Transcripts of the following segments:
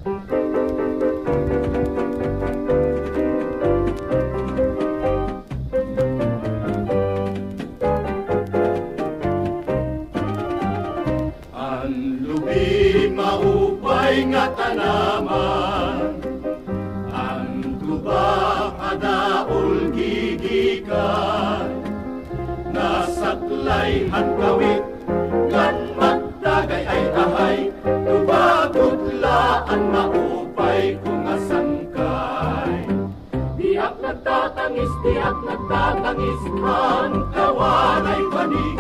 Ang lubi maupay nga tanaman, ang tuba kadaol gigikan, nasaklay hangkawit, ngan magdagay ay ahay, tubagudlaan maupay kung asangkay. Diak nagtatangis, ang kawanay panig,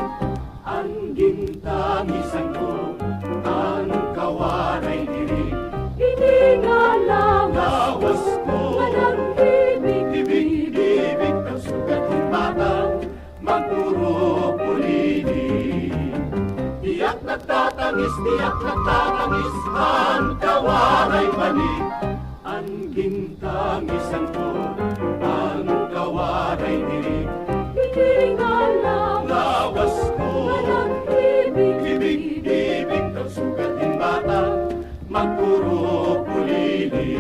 ang gintangisan ko, ang kawanay diri. Hindi nga lang Lawas ko, ibig ng sugat ng bata, magpuro pulini. Diyak nagtatangis, ang kawanay panig, ang gintangisan ko, ang kawanay diri. Hindi nga lang Lawas ko, ibig ng sugat ng bata, magpuro pulili.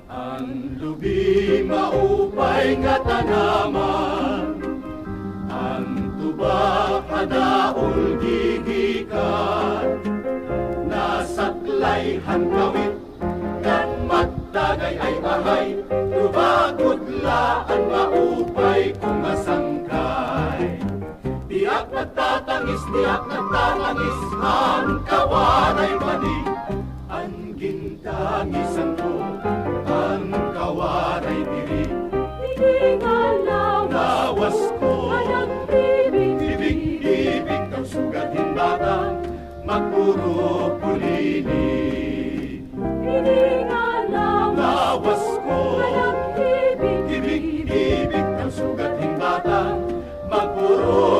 Ang lubi maupay nga tanaman, ang tuba kadaol gigikan, nasaklay hangkawit, kan magdagay ay ahay, tubagudlaan maupay kung masangkay. Diak nagtatangis, ang kawanay panig, ang gintangisan ko, ang kawanay diri. Hindi nga lang Lawas ko, ibig ibig ng sugatin bata, magpuro pulini. Hindi nga lang Lawas ko, ibig ibig ng sugatin bata, magpuro